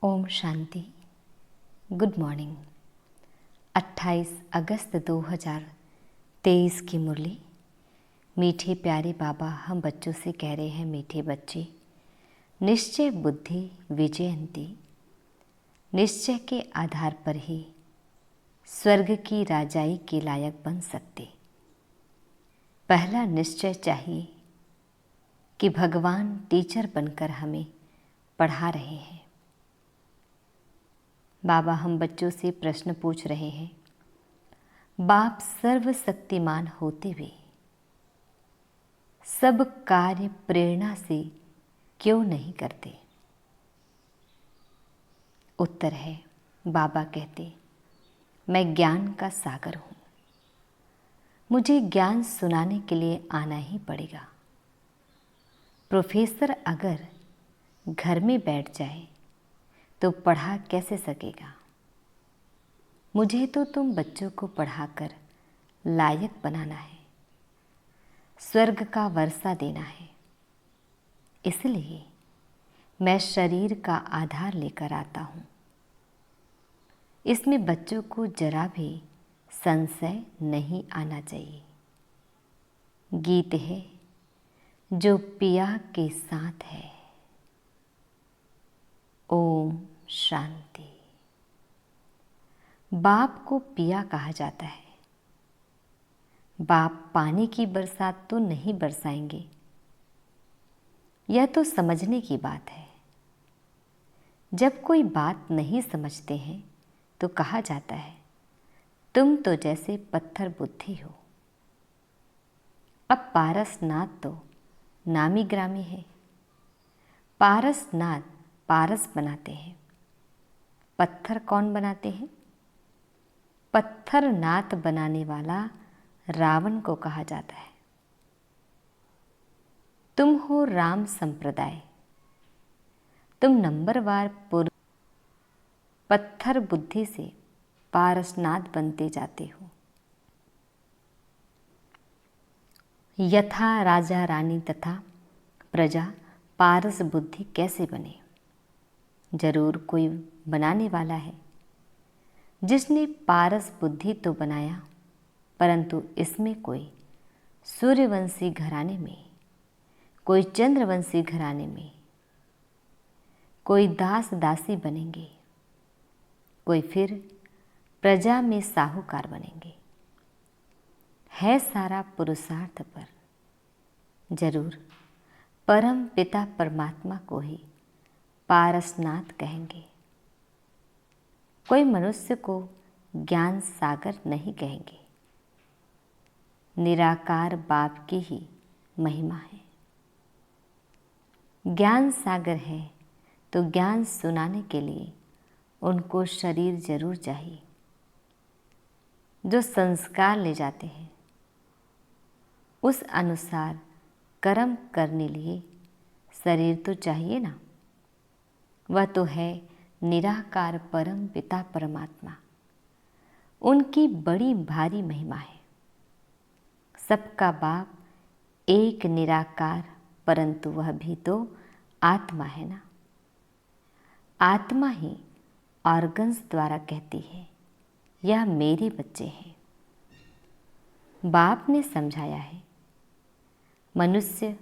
Om Shanti. Good morning. 28 अगस्त 2023 की मुरली। मीठे प्यारे बाबा हम बच्चों से कह रहे हैं, मीठे बच्चे, निश्चय बुद्धि विजयंती। निश्चय के आधार पर ही स्वर्ग की राजाई के लायक बन सकते। पहला निश्चय चाहिए कि भगवान टीचर बनकर हमें पढ़ा रहे हैं। बाबा हम बच्चों से प्रश्न पूछ रहे हैं, बाप सर्वशक्तिमान होते हुए सब कार्य प्रेरणा से क्यों नहीं करते? उत्तर है, बाबा कहते, मैं ज्ञान का सागर हूँ, मुझे ज्ञान सुनाने के लिए आना ही पड़ेगा। प्रोफेसर अगर घर में बैठ जाए तो पढ़ा कैसे सकेगा? मुझे तो तुम बच्चों को पढ़ाकर लायक बनाना है, स्वर्ग का वर्षा देना है। इसलिए मैं शरीर का आधार लेकर आता हूँ। इसमें बच्चों को जरा भी संशय नहीं आना चाहिए। गीत है जो पिया के साथ है। ओम शांति। बाप को पिया कहा जाता है। बाप पानी की बरसात तो नहीं बरसाएंगे, यह तो समझने की बात है। जब कोई बात नहीं समझते हैं तो कहा जाता है, तुम तो जैसे पत्थर बुद्धि हो। अब पारसनाथ तो नामी ग्रामी है। पारसनाथ पारस बनाते हैं, पत्थर कौन बनाते हैं? पत्थर नाथ बनाने वाला रावण को कहा जाता है। तुम हो राम संप्रदाय, तुम नंबरवार पत्थर बुद्धि से पारसनाथ बनते जाते हो। यथा राजा रानी तथा प्रजा पारस बुद्धि कैसे बने? जरूर कोई बनाने वाला है जिसने पारस बुद्धि तो बनाया, परंतु इसमें कोई सूर्यवंशी घराने में, कोई चंद्रवंशी घराने में, कोई दास दासी बनेंगे, कोई फिर प्रजा में साहूकार बनेंगे। है सारा पुरुषार्थ पर। जरूर परम पिता परमात्मा को ही पारसनाथ कहेंगे। कोई मनुष्य को ज्ञान सागर नहीं कहेंगे। निराकार बाप की ही महिमा है। ज्ञान सागर है तो ज्ञान सुनाने के लिए उनको शरीर जरूर चाहिए। जो संस्कार ले जाते हैं उस अनुसार कर्म करने लिए शरीर तो चाहिए ना। वह तो है निराकार परम पिता परमात्मा। उनकी बड़ी भारी महिमा है। सबका बाप एक निराकार, परंतु वह भी तो आत्मा है ना। आत्मा ही ऑर्गन्स द्वारा कहती है, यह मेरे बच्चे हैं। बाप ने समझाया है, मनुष्य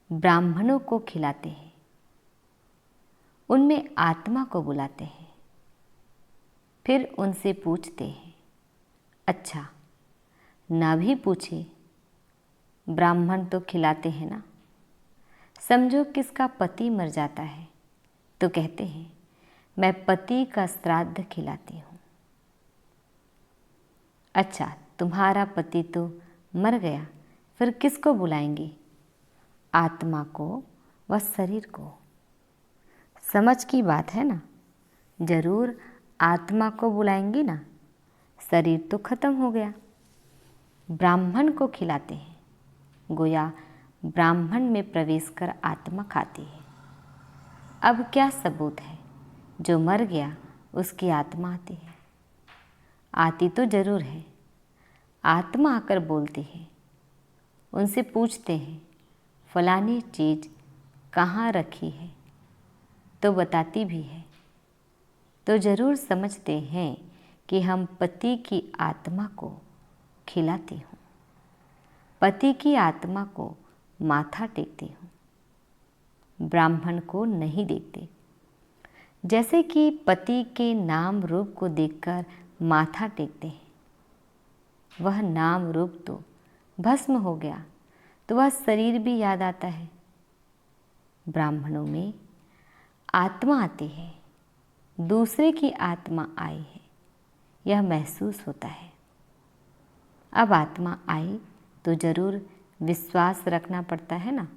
ब्राह्मणों को खिलाते हैं, उनमें आत्मा को बुलाते हैं, फिर उनसे पूछते हैं। अच्छा, ना भी पूछे, ब्राह्मण तो खिलाते हैं ना। समझो किसका पति मर जाता है तो कहते हैं, मैं पति का श्राद्ध खिलाती हूँ। अच्छा, तुम्हारा पति तो मर गया, फिर किसको बुलाएंगे? आत्मा को व शरीर को। समझ की बात है ना। जरूर आत्मा को बुलाएंगी ना, शरीर तो खत्म हो गया। ब्राह्मण को खिलाते हैं, गोया ब्राह्मण में प्रवेश कर आत्मा खाती है। अब क्या सबूत है? जो मर गया उसकी आत्मा आती है। आती तो जरूर है। आत्मा आकर बोलती है। उनसे पूछते हैं, फलानी चीज़ कहाँ रखी है? तो बताती भी है, तो ज़रूर समझते हैं कि हम पति की आत्मा को खिलाती हूँ, पति की आत्मा को माथा टेकती हूँ, ब्राह्मण को नहीं देखती। जैसे कि पति के नाम रूप को देखकर माथा टेकते हैं, वह नाम रूप तो भस्म हो गया तो वह शरीर भी याद आता है। ब्राह्मणों में आत्मा आती है, दूसरे की आत्मा आई है, यह महसूस होता है। अब आत्मा आई तो ज़रूर विश्वास रखना पड़ता है ना।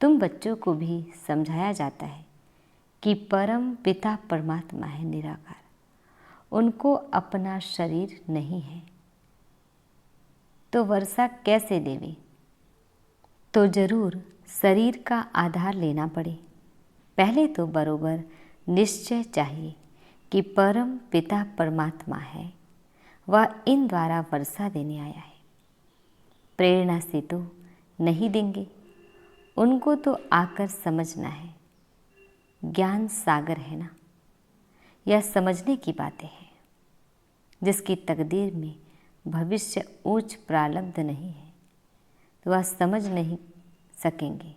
तुम बच्चों को भी समझाया जाता है कि परम पिता परमात्मा है निराकार, उनको अपना शरीर नहीं है, तो वर्षा कैसे देवी? तो ज़रूर शरीर का आधार लेना पड़े। पहले तो बरोबर निश्चय चाहिए कि परम पिता परमात्मा है, वह इन द्वारा वर्षा देने आया है। प्रेरणा से तो नहीं देंगे, उनको तो आकर समझना है। ज्ञान सागर है ना, यह समझने की बातें हैं। जिसकी तकदीर में भविष्य ऊंच प्रारब्ध नहीं है तो वह समझ नहीं सकेंगे।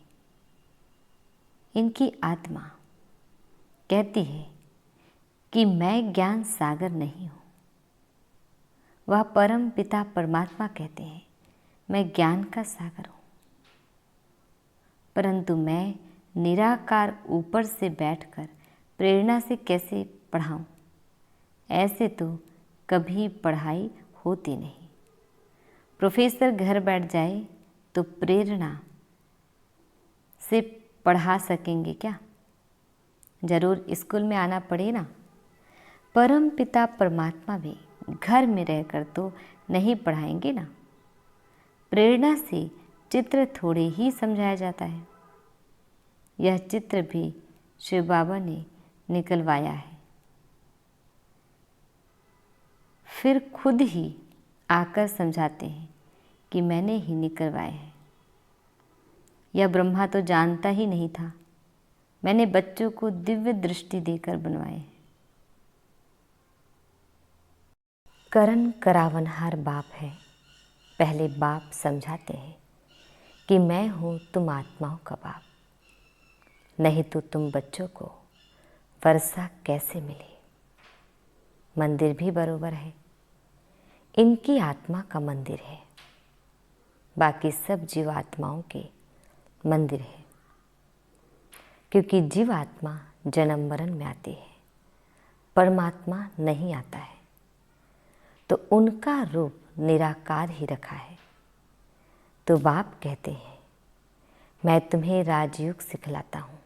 इनकी आत्मा कहती है कि मैं ज्ञान सागर नहीं हूँ। वह परम पिता परमात्मा कहते हैं मैं ज्ञान का सागर हूँ, परंतु मैं निराकार ऊपर से बैठकर प्रेरणा से कैसे पढ़ाऊँ? ऐसे तो कभी पढ़ाई होती नहीं। प्रोफेसर घर बैठ जाए तो प्रेरणा से पढ़ा सकेंगे क्या? ज़रूर स्कूल में आना पड़े ना। परम पिता परमात्मा भी घर में रहकर तो नहीं पढ़ाएंगे ना। प्रेरणा से चित्र थोड़े ही समझाया जाता है। यह चित्र भी शिव बाबा ने निकलवाया है, फिर खुद ही आकर समझाते हैं कि मैंने ही निकलवाए हैं। यह ब्रह्मा तो जानता ही नहीं था, मैंने बच्चों को दिव्य दृष्टि देकर बनवाए हैं। करण करावनहार बाप है। पहले बाप समझाते हैं कि मैं हूँ तुम आत्माओं का बाप, नहीं तो तुम बच्चों को वर्षा कैसे मिली? मंदिर भी बरोबर है, इनकी आत्मा का मंदिर है, बाकी सब जीवात्माओं के मंदिर है। क्योंकि जीवात्मा जन्म मरण में आती है, परमात्मा नहीं आता है, तो उनका रूप निराकार ही रखा है। तो बाप कहते हैं मैं तुम्हें राजयोग सिखलाता हूँ।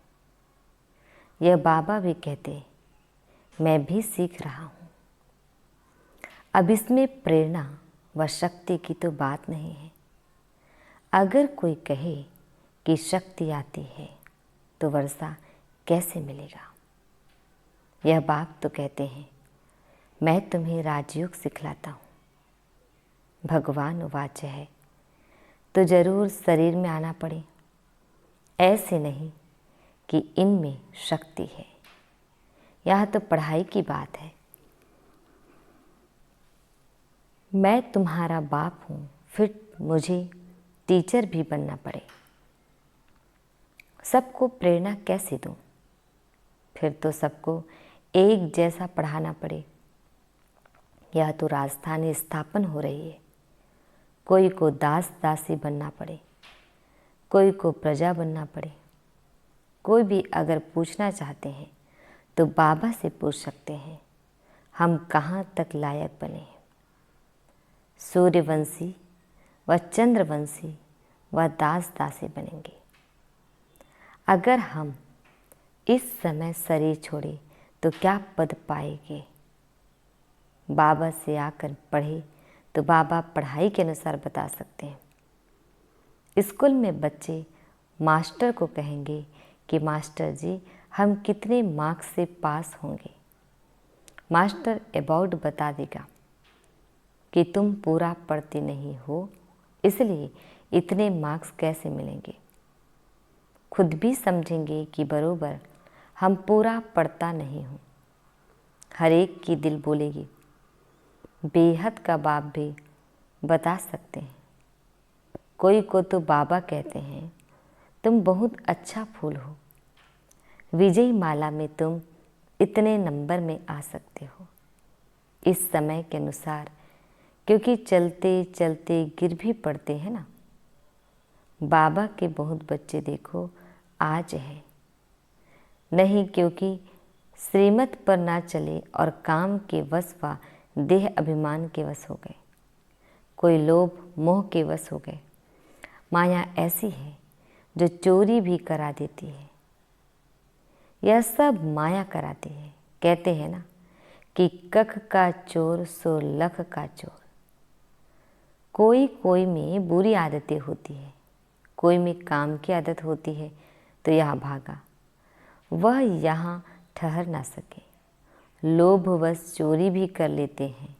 यह बाबा भी कहते मैं भी सीख रहा हूँ। अब इसमें प्रेरणा व शक्ति की तो बात नहीं है। अगर कोई कहे कि शक्ति आती है तो वर्षा कैसे मिलेगा? यह बाप तो कहते हैं मैं तुम्हें राजयोग सिखलाता हूँ। भगवान वाच्य है तो ज़रूर शरीर में आना पड़े। ऐसे नहीं कि इनमें शक्ति है, यह तो पढ़ाई की बात है। मैं तुम्हारा बाप हूँ, फिर मुझे टीचर भी बनना पड़े। सबको प्रेरणा कैसे दूँ? फिर तो सबको एक जैसा पढ़ाना पड़े। यह तो राजधानी स्थापन हो रही है। कोई को दास दासी बनना पड़े, कोई को प्रजा बनना पड़े। कोई भी अगर पूछना चाहते हैं तो बाबा से पूछ सकते हैं हम कहाँ तक लायक बने हैं। सूर्यवंशी व चंद्रवंशी व दास दासी बनेंगे। अगर हम इस समय शरीर छोड़े तो क्या पद पाएंगे? बाबा से आकर पढ़े तो बाबा पढ़ाई के अनुसार बता सकते हैं। स्कूल में बच्चे मास्टर को कहेंगे कि मास्टर जी हम कितने मार्क्स से पास होंगे? मास्टर अबाउट बता देगा कि तुम पूरा पढ़ते नहीं हो, इसलिए इतने मार्क्स कैसे मिलेंगे। खुद भी समझेंगे कि बरोबर हम पूरा पढ़ता नहीं हूँ, हर एक की दिल बोलेगी। बेहद का बाप भी बता सकते हैं। कोई को तो बाबा कहते हैं, तुम बहुत अच्छा फूल हो, विजयी माला में तुम इतने नंबर में आ सकते हो। इस समय के अनुसार, क्योंकि चलते चलते गिर भी पड़ते हैं ना। बाबा के बहुत बच्चे देखो आज हैं, नहीं क्योंकि श्रीमत पर ना चले और काम के वश व देह अभिमान के वश हो गए। कोई लोभ मोह के वश हो गए। माया ऐसी है जो चोरी भी करा देती है। यह सब माया कराती है। कहते हैं ना कि कख का चोर सो लख का चोर। कोई कोई में बुरी आदतें होती है, कोई में काम की आदत होती है, तो यहाँ भागा, वह यहाँ ठहर ना सके। लोभवश चोरी भी कर लेते हैं।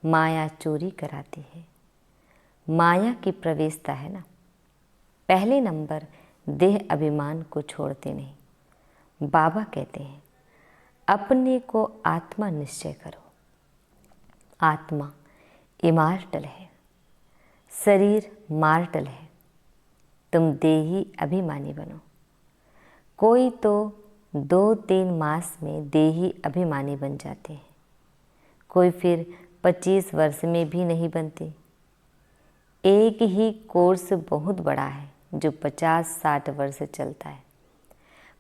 माया चोरी कराती है। माया की प्रवेशता है ना। पहले नंबर देह अभिमान को छोड़ते नहीं। बाबा कहते हैं अपने को आत्मा निश्चय करो। आत्मा इमार्टल है, शरीर मार्टल है। तुम देही अभिमानी बनो। कोई तो 2-3 मास में देही अभिमानी बन जाते हैं, कोई फिर 25 वर्ष में भी नहीं बनते। एक ही कोर्स बहुत बड़ा है जो 50-60 वर्ष चलता है।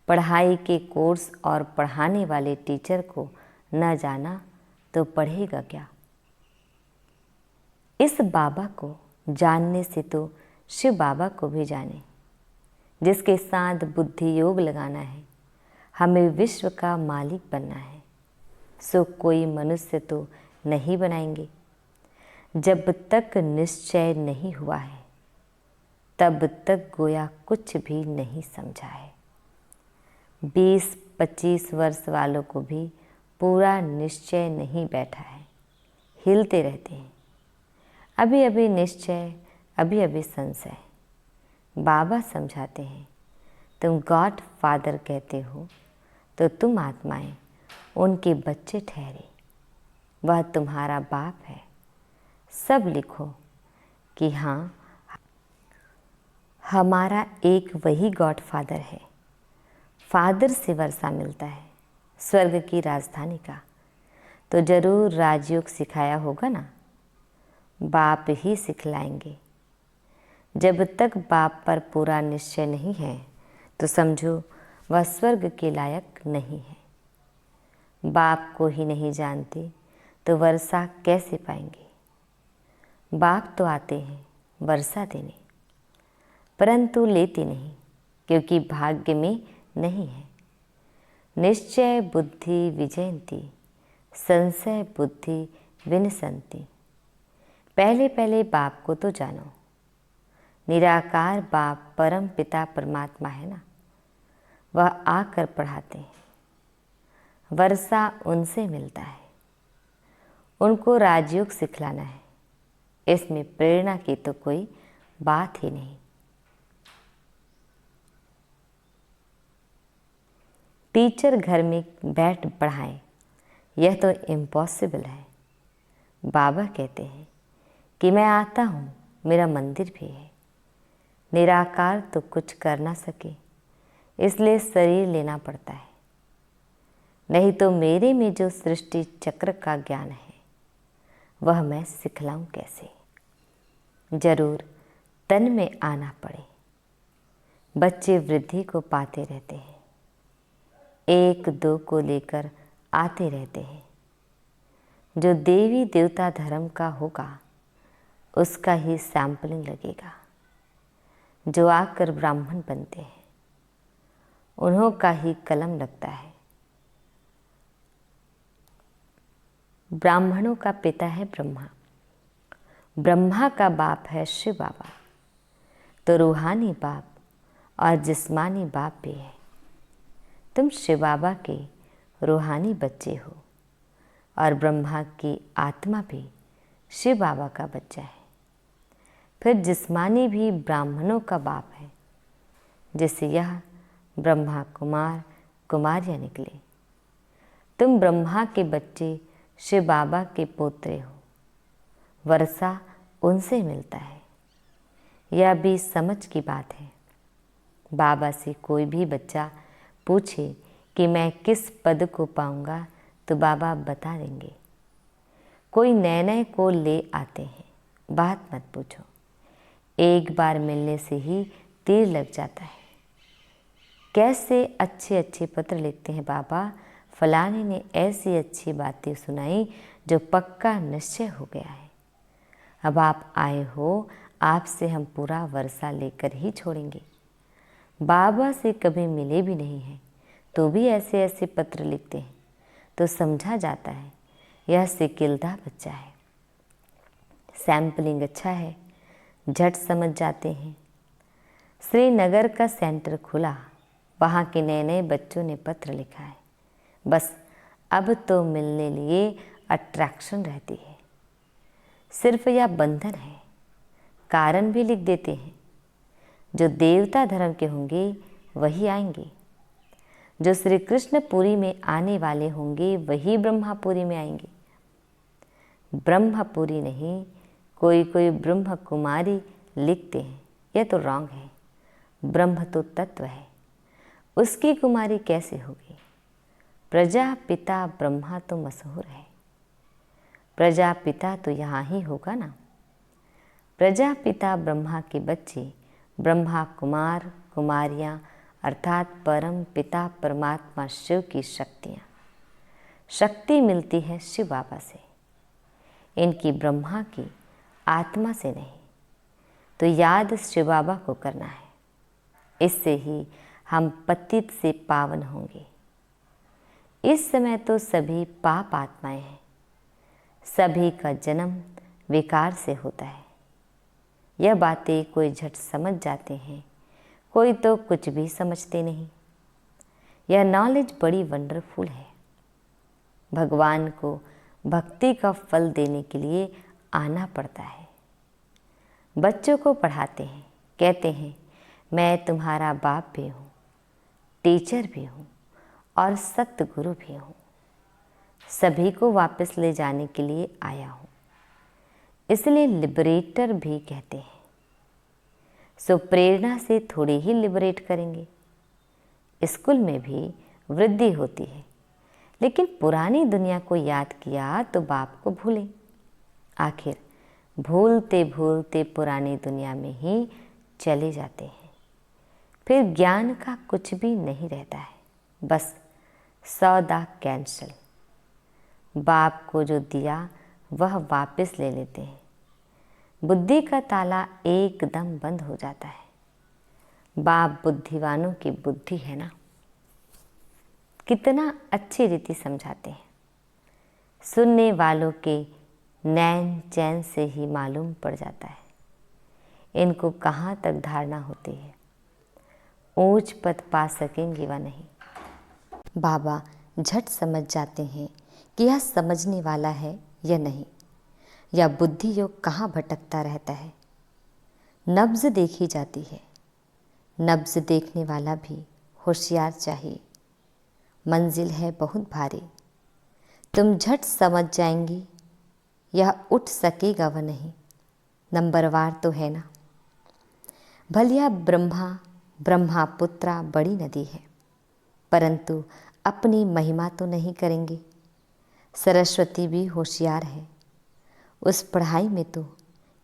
पढ़ाई के कोर्स और पढ़ाने वाले टीचर को न जाना तो पढ़ेगा क्या। इस बाबा को जानने से तो शिव बाबा को भी जाने, जिसके साथ बुद्धि योग लगाना है। हमें विश्व का मालिक बनना है, सो कोई मनुष्य तो नहीं बनाएंगे। जब तक निश्चय नहीं हुआ है तब तक गोया कुछ भी नहीं समझा है। 20-25 वर्ष वालों को भी पूरा निश्चय नहीं बैठा है, हिलते रहते हैं। अभी अभी निश्चय, अभी अभी संशय। बाबा समझाते हैं तुम गॉड फादर कहते हो तो तुम आत्माएं उनके बच्चे ठहरे। वह तुम्हारा बाप है। सब लिखो कि हाँ, हमारा एक वही गॉड फादर है। फादर से वर्षा मिलता है स्वर्ग की राजधानी का, तो जरूर राजयोग सिखाया होगा ना। बाप ही सिखलाएंगे। जब तक बाप पर पूरा निश्चय नहीं है तो समझो वह स्वर्ग के लायक नहीं है। बाप को ही नहीं जानते तो वर्षा कैसे पाएंगे। बाप तो आते हैं वर्षा देने, परंतु लेते नहीं, क्योंकि भाग्य में नहीं है। निश्चय बुद्धि विजयंती, संशय बुद्धि विनशंति। पहले पहले बाप को तो जानो। निराकार बाप परम पिता परमात्मा है ना, वह आकर पढ़ाते हैं। वर्षा उनसे मिलता है, उनको राजयोग सिखलाना है। इसमें प्रेरणा की तो कोई बात ही नहीं। टीचर घर में बैठ पढ़ाए, यह तो इम्पॉसिबल है। बाबा कहते हैं कि मैं आता हूँ, मेरा मंदिर भी है। निराकार तो कुछ कर ना सके, इसलिए शरीर लेना पड़ता है। नहीं तो मेरे में जो सृष्टि चक्र का ज्ञान है वह मैं सिखलाऊं कैसे। जरूर तन में आना पड़े। बच्चे वृद्धि को पाते रहते हैं, 1-2 को लेकर आते रहते हैं। जो देवी देवता धर्म का होगा उसका ही सैंपलिंग लगेगा। जो आकर ब्राह्मण बनते हैं उन्हों का ही कलम लगता है। ब्राह्मणों का पिता है ब्रह्मा, ब्रह्मा का बाप है शिव बाबा, तो रूहानी बाप और जिस्मानी बाप भी है। तुम शिव बाबा के रूहानी बच्चे हो और ब्रह्मा की आत्मा भी शिव बाबा का बच्चा है। फिर जिस्मानी भी ब्राह्मणों का बाप है, जिससे यह ब्रह्मा कुमार कुमारियाँ निकले। तुम ब्रह्मा के बच्चे शिव बाबा के पोते हो। वर्षा उनसे मिलता है। यह भी समझ की बात है। बाबा से कोई भी बच्चा पूछे कि मैं किस पद को पाऊंगा तो बाबा बता देंगे। कोई नए नए को ले आते हैं, बात मत पूछो। एक बार मिलने से ही तीर लग जाता है। कैसे अच्छे अच्छे पत्र लिखते हैं बाबा। फलाने ने ऐसी अच्छी बातें सुनाई जो पक्का निश्चय हो गया है। अब आप आए हो, आपसे हम पूरा वर्षा लेकर ही छोड़ेंगे। बाबा से कभी मिले भी नहीं हैं तो भी ऐसे ऐसे पत्र लिखते हैं तो समझा जाता है यह सिकिलदा बच्चा है। सैम्पलिंग अच्छा है, झट समझ जाते हैं। श्रीनगर का सेंटर खुला, वहाँ के नए नए बच्चों ने पत्र लिखा है। बस अब तो मिलने लिए अट्रैक्शन रहती है। सिर्फ यह बंधन है। कारण भी लिख देते हैं। जो देवता धर्म के होंगे वही आएंगे। जो श्री कृष्णपुरी में आने वाले होंगे वही ब्रह्मापुरी में आएंगे। ब्रह्मपुरी नहीं, कोई कोई ब्रह्म कुमारी लिखते हैं। यह तो रॉन्ग है। ब्रह्म तो तत्व है, उसकी कुमारी कैसे होगी। प्रजापिता ब्रह्मा तो मशहूर है। प्रजापिता तो यहाँ ही होगा ना। प्रजापिता ब्रह्मा के बच्चे ब्रह्मा कुमार कुमारियाँ अर्थात परम पिता परमात्मा शिव की शक्तियाँ। शक्ति मिलती है शिव बाबा से, इनकी ब्रह्मा की आत्मा से नहीं। तो याद शिव बाबा को करना है। इससे ही हम पतित से पावन होंगे। इस समय तो सभी पाप आत्माएं हैं। सभी का जन्म विकार से होता है। यह बातें कोई झट समझ जाते हैं, कोई तो कुछ भी समझते नहीं। यह नॉलेज बड़ी वंडरफुल है। भगवान को भक्ति का फल देने के लिए आना पड़ता है। बच्चों को पढ़ाते हैं, कहते हैं मैं तुम्हारा बाप भी हूँ, टीचर भी हूँ और सतगुरु भी हूँ। सभी को वापस ले जाने के लिए आया हूँ, इसलिए लिबरेटर भी कहते हैं। सो प्रेरणा से थोड़ी ही लिबरेट करेंगे। स्कूल में भी वृद्धि होती है, लेकिन पुरानी दुनिया को याद किया तो बाप को भूलें। आखिर भूलते भूलते पुरानी दुनिया में ही चले जाते हैं। फिर ज्ञान का कुछ भी नहीं रहता है, बस सौदा कैंसल। बाप को जो दिया वह वापस ले लेते हैं। बुद्धि का ताला एकदम बंद हो जाता है। बाप बुद्धिवानों की बुद्धि है ना। कितना अच्छी रीति समझाते हैं। सुनने वालों के नैन चैन से ही मालूम पड़ जाता है इनको कहाँ तक धारणा होती है। ऊंच पद पा सकेंगे व नहीं। बाबा झट समझ जाते हैं कि यह समझने वाला है या नहीं, या बुद्धि योग कहाँ भटकता रहता है। नब्ज देखी जाती है। नब्ज देखने वाला भी होशियार चाहिए। मंजिल है बहुत भारी, तुम झट समझ जाएंगी यह उठ सकेगा व नहीं। नंबरवार तो है ना। भलिया ब्रह्मापुत्रा बड़ी नदी है, परंतु अपनी महिमा तो नहीं करेंगे। सरस्वती भी होशियार है। उस पढ़ाई में तो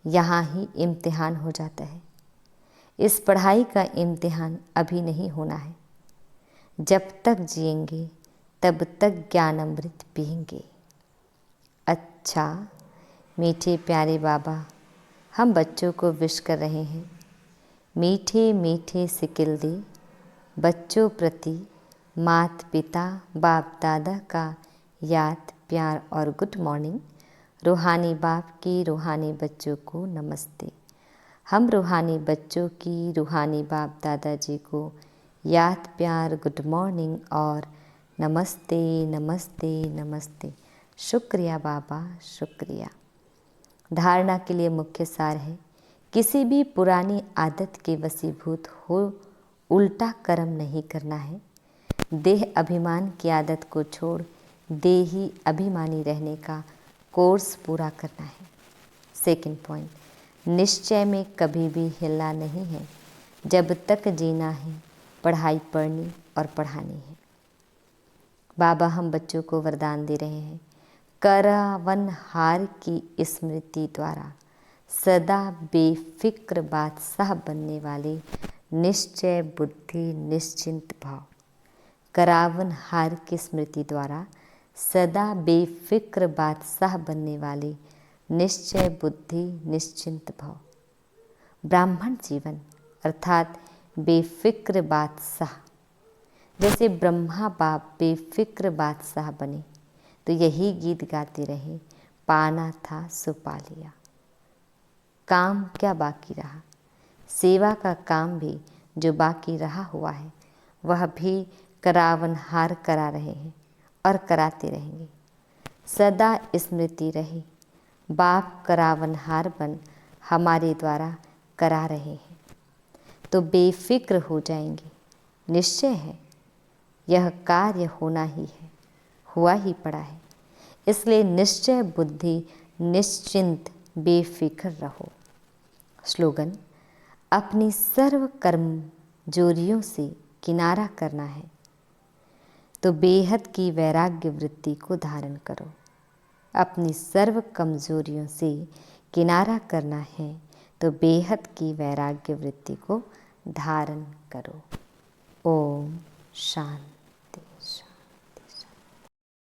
यहाँ ही इम्तिहान हो जाता है। इस पढ़ाई का इम्तिहान अभी नहीं होना है। जब तक जिएंगे तब तक ज्ञान अमृत पिएंगे। अच्छा मीठे प्यारे बाबा, हम बच्चों को विश कर रहे हैं। मीठे मीठे सिकिल दे बच्चों प्रति माता पिता बाप दादा का याद प्यार और गुड मॉर्निंग। रूहानी बाप की रूहानी बच्चों को नमस्ते। हम रूहानी बच्चों की रूहानी बाप दादाजी को याद प्यार गुड मॉर्निंग और नमस्ते नमस्ते नमस्ते। शुक्रिया बाबा, शुक्रिया। धारणा के लिए मुख्य सार है, किसी भी पुरानी आदत के वशीभूत हो उल्टा कर्म नहीं करना है। देह अभिमान की आदत को छोड़ देही अभिमानी रहने का कोर्स पूरा करना है। सेकंड पॉइंट, निश्चय में कभी भी हिलना नहीं है। जब तक जीना है पढ़ाई पढ़नी और पढ़ानी है। बाबा हम बच्चों को वरदान दे रहे हैं, करावनहार की स्मृति द्वारा सदा बेफिक्र बादशाह बनने वाले निश्चय बुद्धि निश्चिंत भाव। करावनहार की स्मृति द्वारा सदा बेफिक्र बादशाह बनने वाले निश्चय बुद्धि निश्चिंत भाव। ब्राह्मण जीवन अर्थात बेफिक्र बादशाह। जैसे ब्रह्मा बाप बेफिक्र बादशाह बने तो यही गीत गाते रहे, पाना था सो पा लिया। काम क्या बाकी रहा? सेवा का काम भी जो बाकी रहा हुआ है वह भी करावनहार करा रहे हैं और कराते रहेंगे। सदा स्मृति रहे, बाप करावनहार बन हमारे द्वारा करा रहे हैं तो बेफिक्र हो जाएंगे। निश्चय है यह कार्य होना ही है, हुआ ही पड़ा है। इसलिए निश्चय बुद्धि निश्चिंत बेफिक्र रहो। स्लोगन, अपनी सर्व कमजोरियों से किनारा करना है तो बेहद की वैराग्य वृत्ति को धारण करो। अपनी सर्व कमजोरियों से किनारा करना है तो बेहद की वैराग्य वृत्ति को धारण करो। ओम शांति।